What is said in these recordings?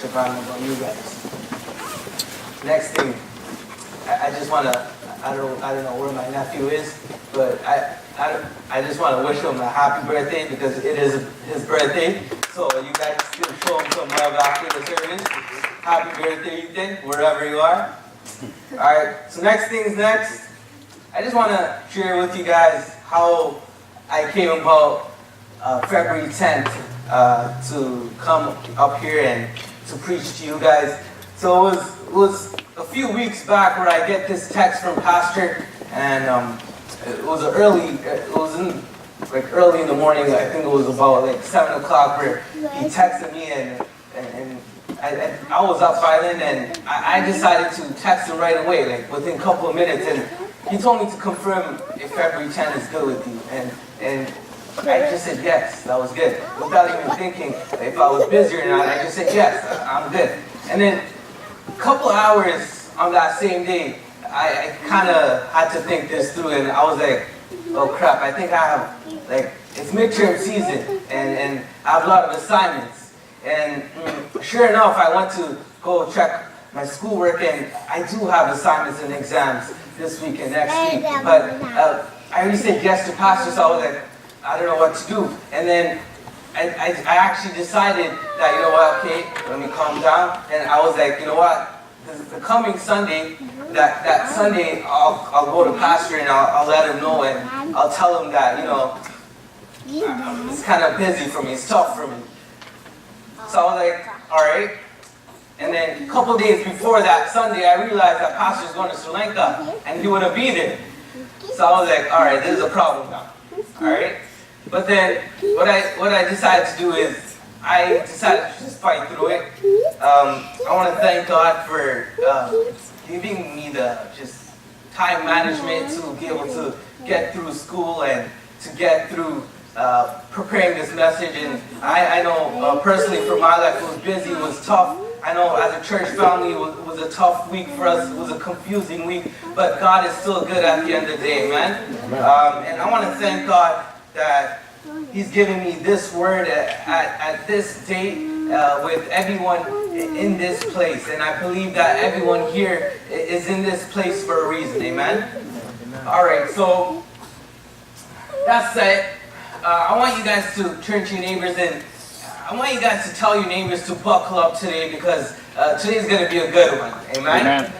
worship. I don't know about you guys. Next thing, I just want to, I don't know where my nephew is, but I just want to wish him a happy birthday because it is his birthday. So you guys can show him some love after the service. Happy birthday, Ethan, wherever you are. All right, so next thing's next. I just want to share with you guys how I came about February 10th to come up here and to preach to you guys. So it was a few weeks back where I get this text from Pastor, and it was early in the morning. I think it was about like 7 o'clock where he texted me, and I was up by then, and I decided to text him right away, like within a couple of minutes, and he told me to confirm if February 10th is good with you, and I just said yes, that was good. Without even thinking if I was busy or not, I just said yes, I'm good. And then a couple hours on that same day, I kind of had to think this through, and I was like, oh crap, I think I have, like, it's midterm season, and I have a lot of assignments. And sure enough, I went to go check my schoolwork, and I do have assignments and exams this week and next week. But I already said yes to Pastor, so I was like, I don't know what to do. And then I actually decided that, you know what, okay, let me calm down. And I was like, you know what, the coming Sunday, that Sunday, I'll go to Pastor and I'll let him know, and I'll tell him that, you know, it's kind of busy for me, it's tough for me. So I was like, all right. And then a couple days before that Sunday, I realized that Pastor's going to Sri Lanka, and he wouldn't be there. So I was like, all right, this is a problem now. All right. But then what I decided to do is I decided to just fight through it. I want to thank God for giving me the just time management to be able to get through school and to get through preparing this message. And I know personally for my life, it was busy, it was tough. I know as a church family, it was a tough week for us. It was a confusing week, but God is still good at the end of the day, man. And I want to thank God that He's giving me this word at this date with everyone in this place. And I believe that everyone here is in this place for a reason, amen? All right, so that's it. I want you guys to turn to your neighbors, and I want you guys to tell your neighbors to buckle up today, because today's going to be a good one, amen?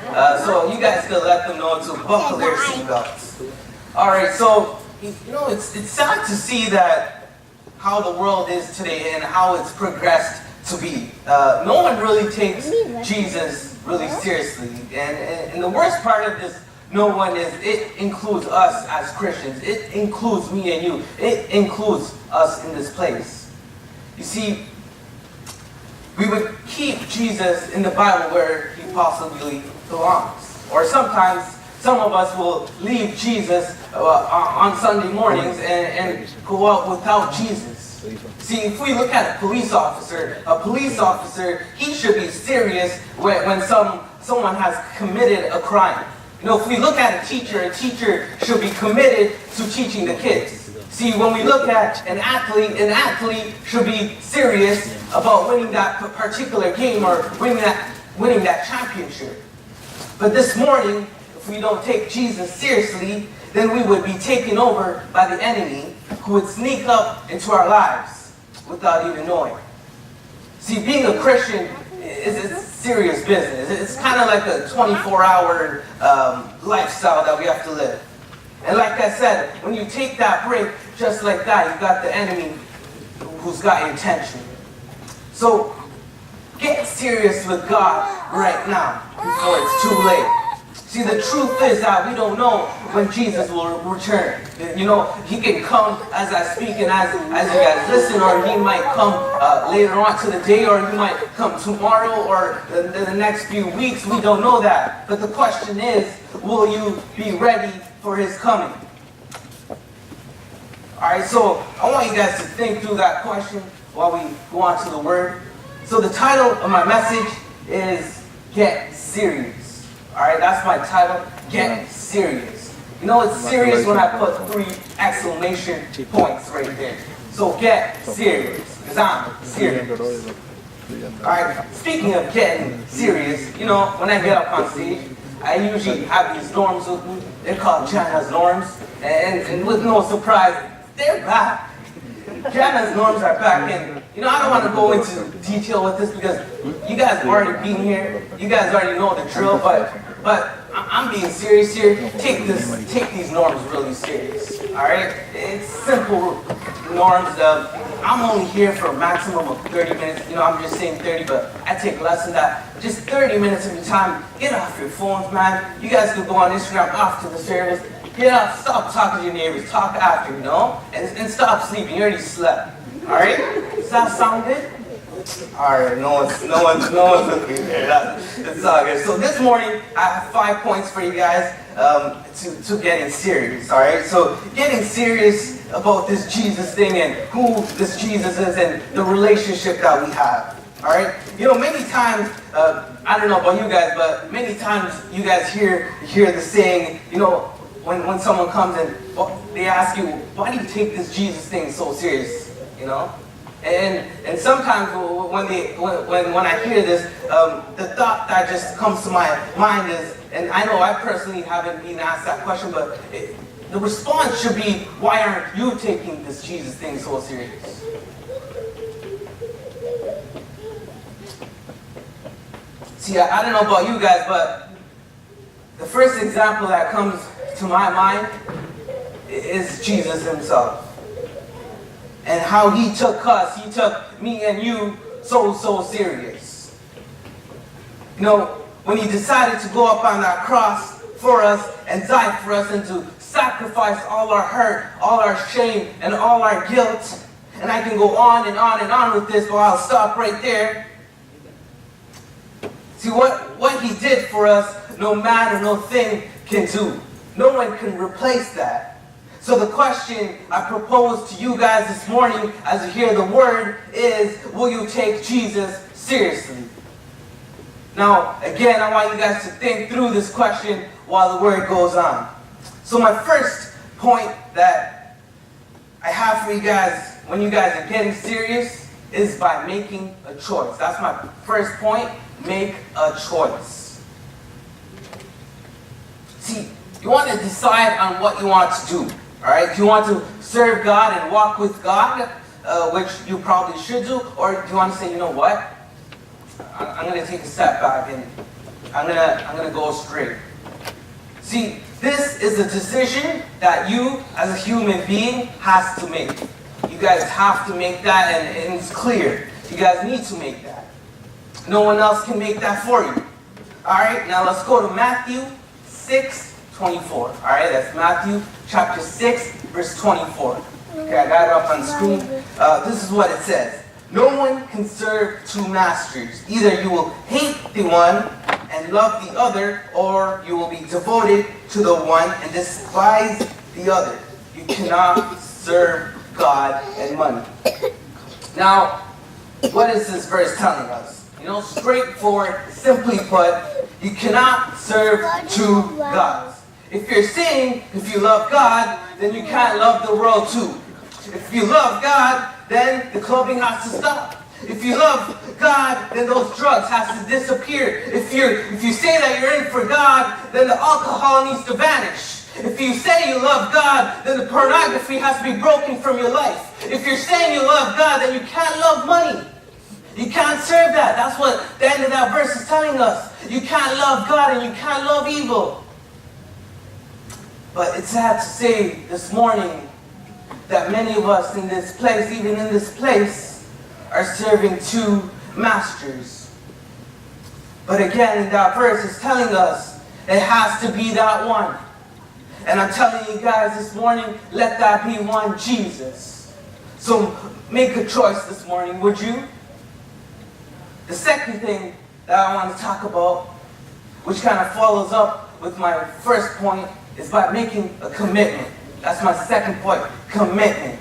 So you guys can let them know to buckle their seatbelts. All right, so you know, it's sad to see that how the world is today and how it's progressed to be. No one really takes Jesus really seriously, and the worst part of this, no one is, it includes us as Christians. It includes me and you. It includes us in this place. You see, we would keep Jesus in the Bible where he possibly belongs. Or sometimes some of us will leave Jesus on Sunday mornings and go out without Jesus. See, if we look at a police officer, he should be serious when someone has committed a crime. You know, if we look at a teacher should be committed to teaching the kids. See, when we look at an athlete should be serious about winning that particular game or winning that championship. But this morning, if we don't take Jesus seriously, then we would be taken over by the enemy who would sneak up into our lives without even knowing. See, being a Christian is serious business. It's kind of like a 24-hour lifestyle that we have to live. And like I said, when you take that break, just like that, you got the enemy who's got your attention. So get serious with God right now before it's too late. See, the truth is that we don't know when Jesus will return. You know, he can come as I speak and as you guys listen, or he might come later on to the day, or he might come tomorrow or the next few weeks. We don't know that. But the question is, will you be ready for his coming? Alright, so I want you guys to think through that question while we go on to the word. So the title of my message is Get Serious. Alright, that's my title, Get Serious. You know it's serious when I put 3 exclamation points right there. So get serious, because I'm serious. Alright, speaking of getting serious, you know, when I get up on stage, I usually have these norms with me. They're called Janahan's norms. And with no surprise, they're back. Janahan's norms are back. And, you know, I don't want to go into detail with this because you guys have already been here. You guys already know the drill. But I'm being serious here. Take these norms really serious. Alright? It's simple norms of, I'm only here for a maximum of 30 minutes. You know, I'm just saying 30, but I take less than that. Just 30 minutes of your time. Get off your phones, man. You guys can go on Instagram after the service. Get off, stop talking to your neighbors. Talk after, you know? And stop sleeping. You already slept. Alright? Does that sound good? Alright, no one's looking there. It's all good. So this morning, I have 5 points for you guys to getting serious, alright? So getting serious about this Jesus thing and who this Jesus is and the relationship that we have, alright? You know, many times, I don't know about you guys, but many times you guys hear the saying, you know, when someone comes and they ask you, why do you take this Jesus thing so serious, you know? And sometimes when I hear this, the thought that just comes to my mind is, and I know I personally haven't been asked that question, but the response should be, why aren't you taking this Jesus thing so serious? See, I don't know about you guys, but the first example that comes to my mind is Jesus himself. And how he took us, he took me and you so serious. You know, when he decided to go up on that cross for us and die for us and to sacrifice all our hurt, all our shame, and all our guilt. And I can go on and on and on with this, but I'll stop right there. See, what he did for us, no man or no thing can do. No one can replace that. So the question I propose to you guys this morning as you hear the word is, will you take Jesus seriously? Now, again, I want you guys to think through this question while the word goes on. So my first point that I have for you guys when you guys are getting serious is by making a choice. That's my first point. Make a choice. See, you want to decide on what you want to do. Alright, do you want to serve God and walk with God, which you probably should do, or do you want to say, you know what, I'm going to take a step back and I'm going to go straight. See, this is a decision that you, as a human being, has to make. You guys have to make that, and it's clear. You guys need to make that. No one else can make that for you. Alright, now let's go to Matthew 6:24. Alright, that's Matthew chapter 6, verse 24. Okay, I got it up on the screen. This is what it says. No one can serve two masters. Either you will hate the one and love the other, or you will be devoted to the one and despise the other. You cannot serve God and money. Now, what is this verse telling us? You know, straightforward, simply put, you cannot serve two gods. If you're saying, if you love God, then you can't love the world too. If you love God, then the clubbing has to stop. If you love God, then those drugs have to disappear. If you say that you're in for God, then the alcohol needs to vanish. If you say you love God, then the pornography has to be broken from your life. If you're saying you love God, then you can't love money. You can't serve that. That's what the end of that verse is telling us. You can't love God and you can't love evil. But it's sad to say this morning that many of us in this place, even in this place, are serving two masters. But again, in that verse, it's telling us it has to be that one. And I'm telling you guys this morning, let that be one, Jesus. So make a choice this morning, would you? The second thing that I want to talk about, which kind of follows up with my first point, is by making a commitment. That's my second point, commitment.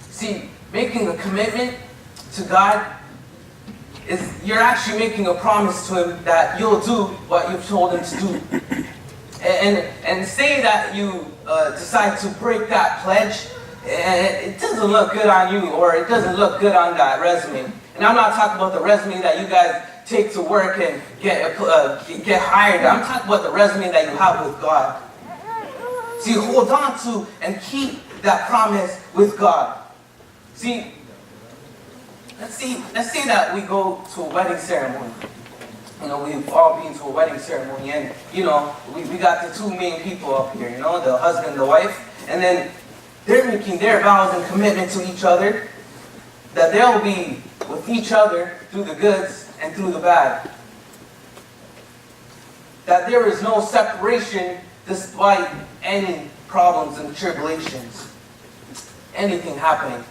See, making a commitment to God is you're actually making a promise to Him that you'll do what you've told Him to do. And say that you decide to break that pledge, it doesn't look good on you, or it doesn't look good on that resume. And I'm not talking about the resume that you guys take to work and get hired. I'm talking about the resume that you have with God. See, hold on to and keep that promise with God. See, let's say that we go to a wedding ceremony. We've all been to a wedding ceremony, and, we got the two main people up here, the husband and the wife, and then they're making their vows and commitment to each other, that they'll be with each other through the goods and through the bad. That there is no separation despite any problems and tribulations, anything happening.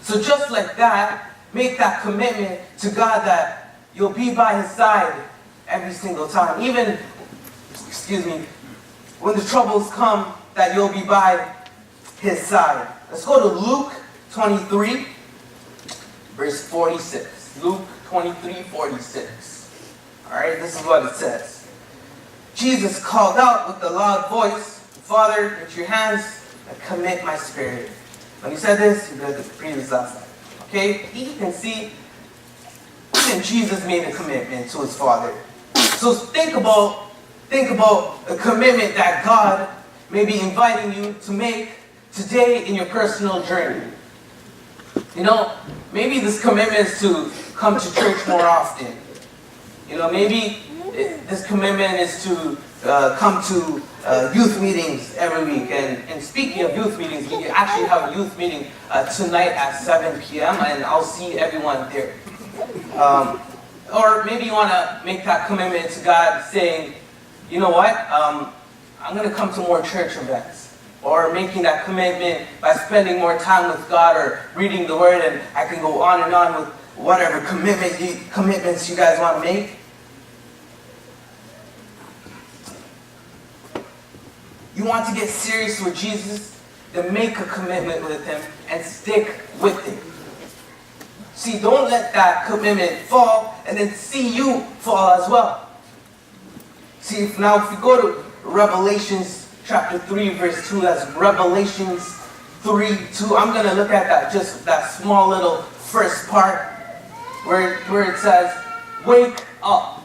So just like that, make that commitment to God that you'll be by His side every single time. Even, when the troubles come, that you'll be by His side. Let's go to Luke 23, verse 46. Luke 23, 46. Alright, this is what it says. Jesus called out with a loud voice, Father, into your hands, I commit my spirit. When he said this, he read the previous last slide. Okay? You can see, even Jesus made a commitment to his Father. So think about a commitment that God may be inviting you to make today in your personal journey. Maybe this commitment is to come to church more often. Maybe this commitment is to come to youth meetings every week. And speaking of youth meetings, we actually have a youth meeting tonight at 7 p.m. and I'll see everyone there. Or maybe you want to make that commitment to God saying, you know what, I'm going to come to more church events. Or making that commitment by spending more time with God or reading the Word, and I can go on and on with whatever commitments you guys want to make. You want to get serious with Jesus, then make a commitment with Him and stick with it. See, don't let that commitment fall and then see you fall as well. See, if you go to Revelations chapter 3, verse 2, that's Revelations 3:2. I'm going to look at that small little first part where it says, wake up.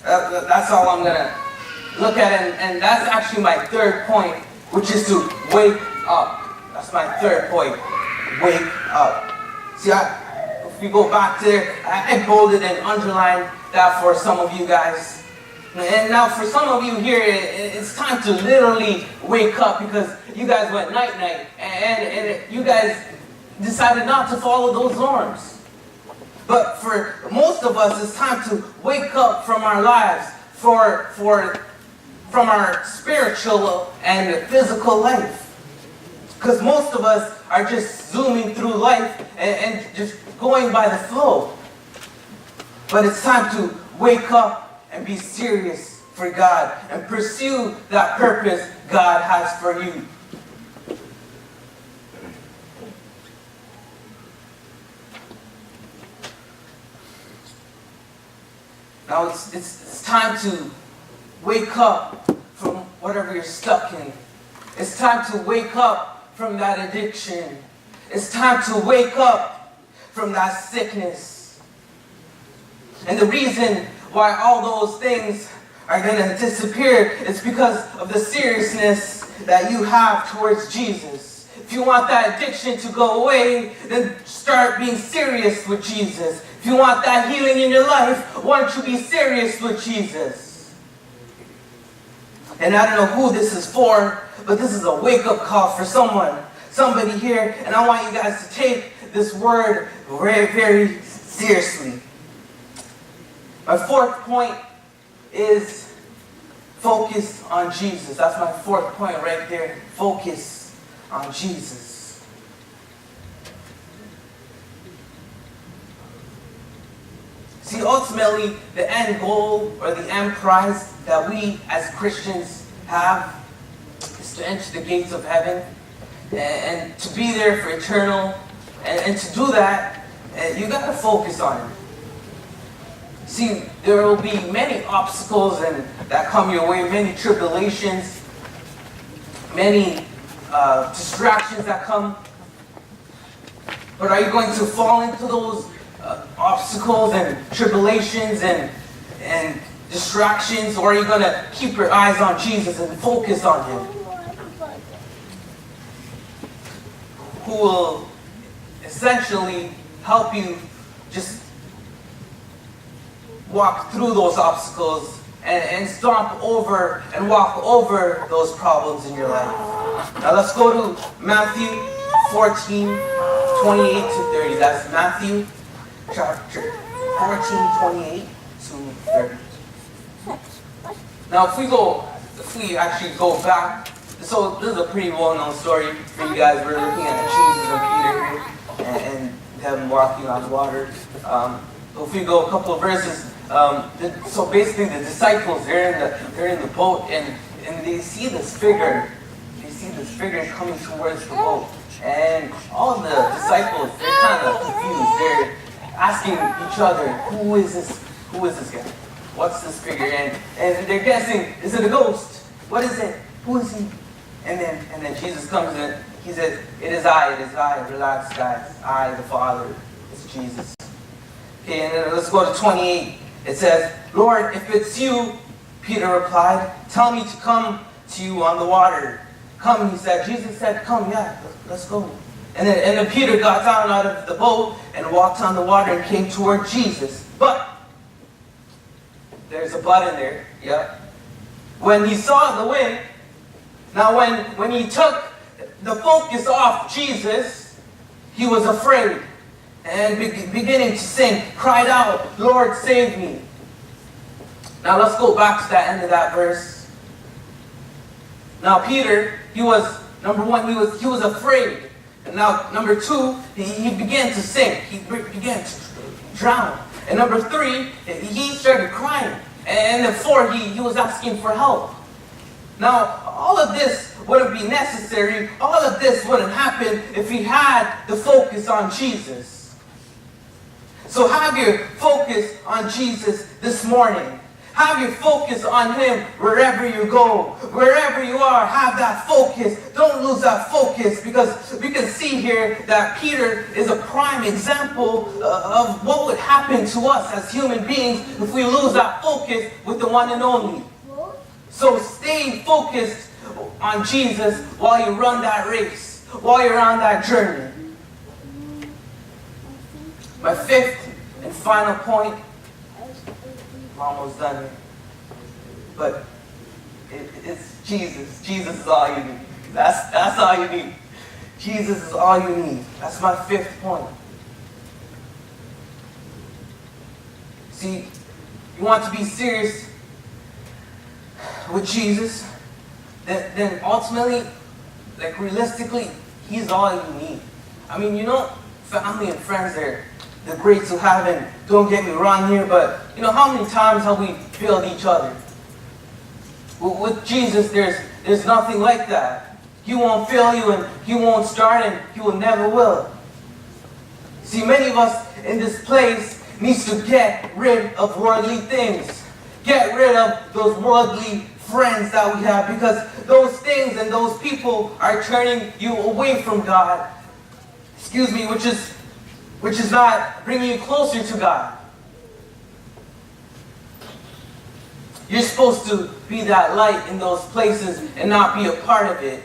That's all I'm going to look at, and that's actually my third point, which is to wake up. That's my third point, wake up. See, if we go back there, I bolded and underlined that for some of you guys. And now for some of you here, it's time to literally wake up because you guys went night-night and you guys decided not to follow those norms. But for most of us, it's time to wake up from our lives, from our spiritual and physical life. Because most of us are just zooming through life and just going by the flow. But it's time to wake up and be serious for God and pursue that purpose God has for you. Now it's time to wake up from whatever you're stuck in. It's time to wake up from that addiction. It's time to wake up from that sickness. And the reason why all those things are going to disappear is because of the seriousness that you have towards Jesus. If you want that addiction to go away, then start being serious with Jesus. If you want that healing in your life, why don't you be serious with Jesus? And I don't know who this is for, but this is a wake-up call for somebody here, and I want you guys to take this word very, very seriously. My fourth point is focus on Jesus. That's my fourth point right there. Focus on Jesus. See, ultimately, the end goal or the end prize that we as Christians have is to enter the gates of heaven and to be there for eternal. And to do that, you got to focus on it. See, there will be many obstacles that come your way, many tribulations, many distractions that come? But are you going to fall into those obstacles and tribulations and distractions, or are you going to keep your eyes on Jesus and focus on Him, who will essentially help you just walk through those obstacles and stomp over and walk over those problems in your life? Now let's go to Matthew 14, 28 to 30. That's Matthew chapter 14, 28 to 30. Now if we actually go back, so this is a pretty well-known story for you guys. We're looking at Jesus and Peter here and them walking on water. If we go a couple of verses, so basically the disciples, they're in the boat and they see this figure. They see this figure coming towards the boat. And all the disciples, they're kind of confused. They're asking each other, who is this? Who is this guy? What's this figure? And they're guessing, is it a ghost? What is it? Who is he? And then Jesus comes in. He says, it is I. Relax, guys. I, the Father. It's Jesus. Okay, and then let's go to 28. It says, Lord, if it's you, Peter replied, tell me to come to you on the water. Come, he said. Jesus said, come, yeah, let's go. And then Peter got down out of the boat and walked on the water and came toward Jesus. But, there's a but in there, yeah. When he saw the wind, now when he took the focus off Jesus, he was afraid. And beginning to sink, cried out, Lord, save me. Now let's go back to that end of that verse. Now Peter, he was, number one, he was afraid. And now number two, he began to sink. He began to drown. And number three, he started crying. And then four, he was asking for help. Now, all of this wouldn't be necessary. All of this wouldn't happen if he had the focus on Jesus. So have your focus on Jesus this morning. Have your focus on Him wherever you go. Wherever you are, have that focus. Don't lose that focus, because we can see here that Peter is a prime example of what would happen to us as human beings if we lose that focus with the one and only. So stay focused on Jesus while you run that race, while you're on that journey. My fifth and final point, I'm almost done here, but it's Jesus. Jesus is all you need. That's all you need. Jesus is all you need. That's my fifth point. See, you want to be serious with Jesus, then ultimately, like realistically, He's all you need. I mean, family and friends, they're great to have, and don't get me wrong here, but how many times have we failed each other? With Jesus, there's nothing like that. He won't fail you, and He won't start, and He will never will. See, many of us in this place needs to get rid of worldly things. Get rid of those worldly friends that we have, because those things and those people are turning you away from God. Which is not bringing you closer to God. You're supposed to be that light in those places and not be a part of it.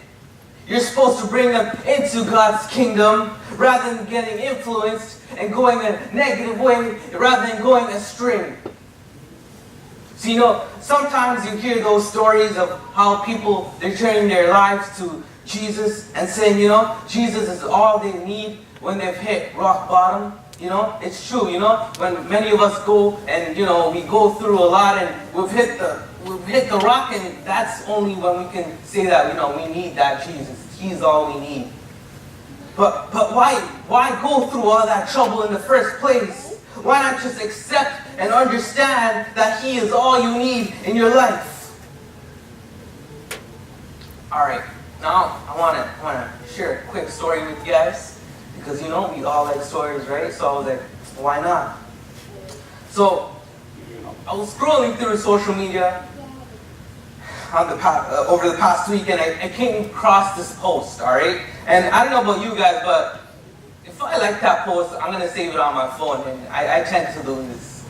You're supposed to bring them into God's kingdom rather than getting influenced and going a negative way rather than going astray. So sometimes you hear those stories of how people, they're turning their lives to Jesus and saying, Jesus is all they need when they've hit rock bottom. It's true, when many of us go and, we go through a lot and we've hit the rock, and that's only when we can say that, we need that Jesus. He's all we need. But why go through all that trouble in the first place? Why not just accept and understand that He is all you need in your life? Alright, now I want to share a quick story with you guys. Because we all like stories, right? So I was like, why not? So I was scrolling through social media over the past week, and I came across this post, all right? And I don't know about you guys, but if I like that post, I'm gonna save it on my phone, and I tend to do this,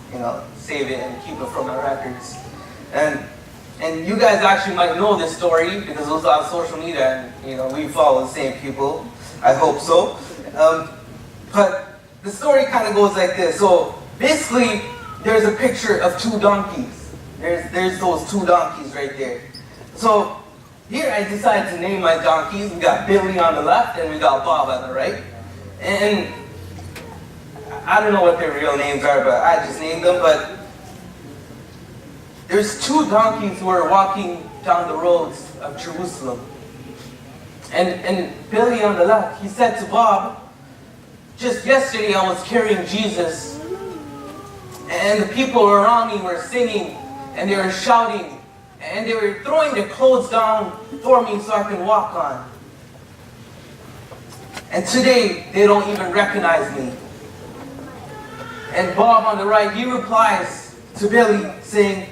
save it and keep it from my records. And you guys actually might know this story because it was on social media, and we follow the same people. I hope so. But the story kind of goes like this. So basically, there's a picture of two donkeys. There's those two donkeys right there. So here I decided to name my donkeys. We got Billy on the left and we got Bob on the right. And I don't know what their real names are, but I just named them. But there's two donkeys who are walking down the roads of Jerusalem. And Billy on the left, he said to Bob, just yesterday I was carrying Jesus, and the people around me were singing, and they were shouting, and they were throwing their clothes down for me so I can walk on. And today, they don't even recognize me. And Bob on the right, he replies to Billy saying,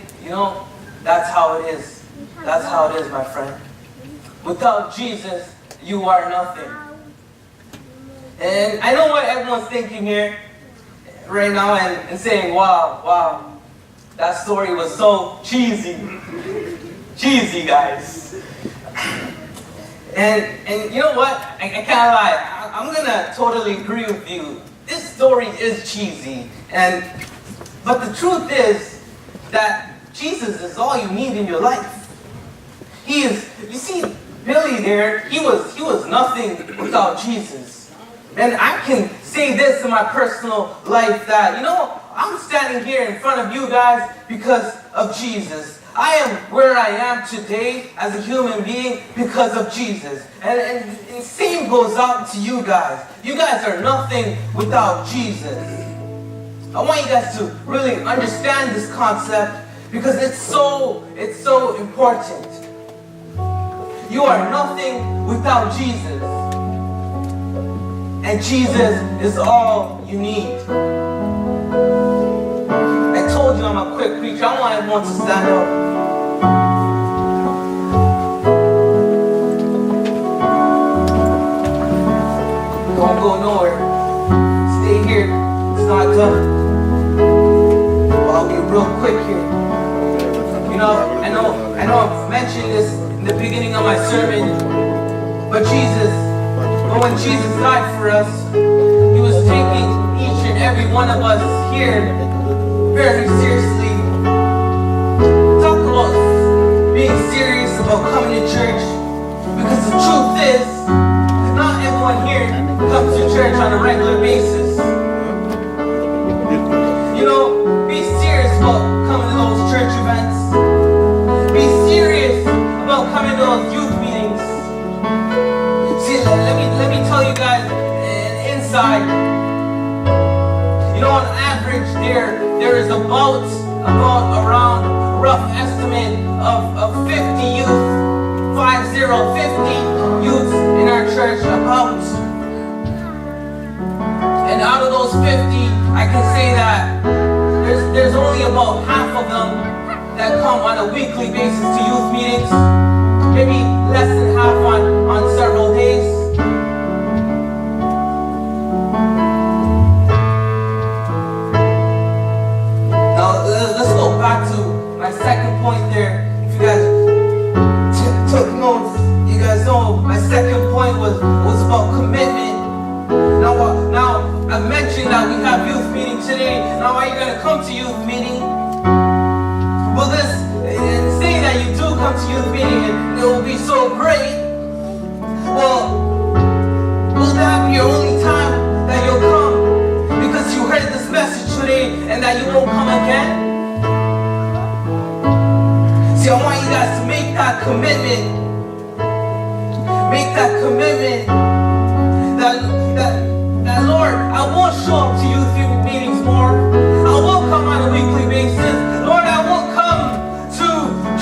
that's how it is. That's how it is, my friend. Without Jesus, you are nothing. And I know what everyone's thinking here right now and saying, wow, that story was so cheesy. Cheesy, guys. And you know what? I can't lie. I'm going to totally agree with you. This story is cheesy. But the truth is that Jesus is all you need in your life. He is, you see, Billy there, he was nothing without Jesus. And I can say this in my personal life that, I'm standing here in front of you guys because of Jesus. I am where I am today as a human being because of Jesus. And the same goes out to you guys. You guys are nothing without Jesus. I want you guys to really understand this concept because it's so important. You are nothing without Jesus. And Jesus is all you need. I told you I'm a quick preacher. I want everyone to stand up. Don't go nowhere. Stay here. It's not done. Well, I'll be real quick here. I know I've mentioned this in the beginning of my sermon, but when Jesus died for us, He was taking each and every one of us here very seriously. Talk about being serious about coming to church, because the truth is, not everyone here comes to church on a regular basis. Be serious about coming to those church events. Be serious about coming to those youth meetings. See, let me tell you guys an insight. On average, there is about around rough estimate of 50 youth, 50 youths in our church about. And out of those 50, I can say that there's only about half of them that come on a weekly basis to youth meetings. Maybe less than half on several days. Now let's go back to my second point there. If you guys took notes, you guys know my second point was about commitment. Now I mentioned that we have youth meeting today. Now are you going to come to youth meeting? Well, say that you do come to youth meeting and it will be so great. Well, will that be your only time that you'll come because you heard this message today and that you won't come again? See, I want you guys to make that commitment. Make that commitment that Lord, I will show up to youth meetings more. I will come on a weekly basis. Lord, I will come to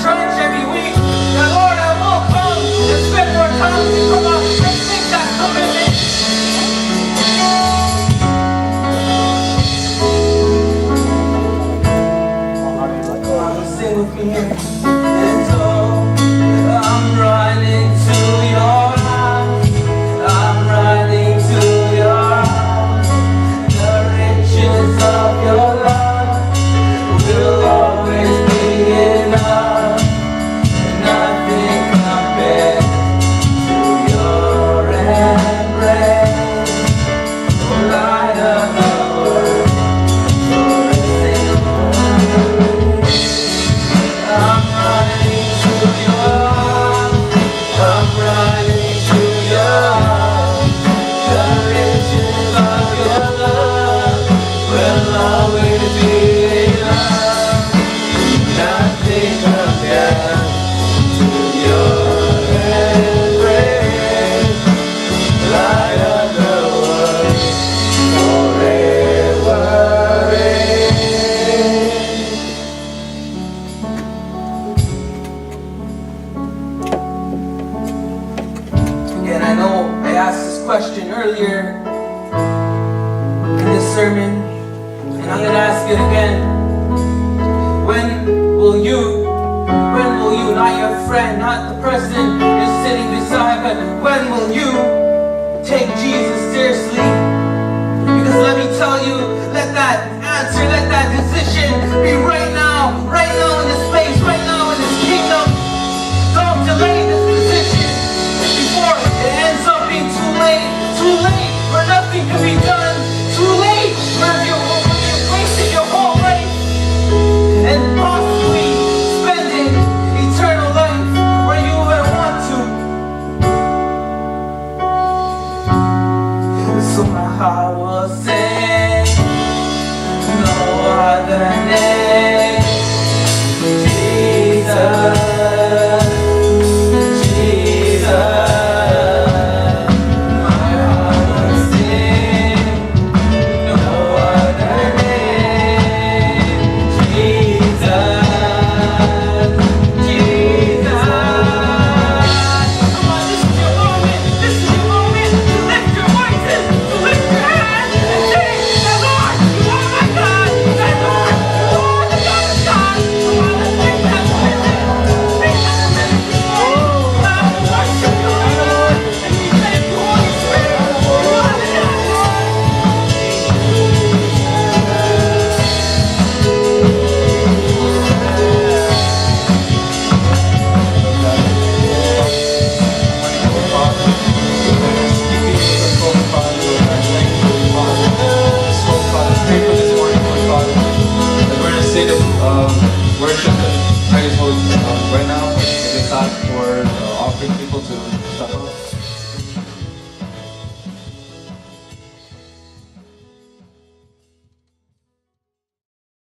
church every week. That Lord, I will come and spend more time with you. Come on, let's make that commitment. Come on, sing with me here. And ask it again. When will you, not your friend, not the person you're sitting beside, but when will you take Jesus seriously? Because let me tell you, let that answer, let that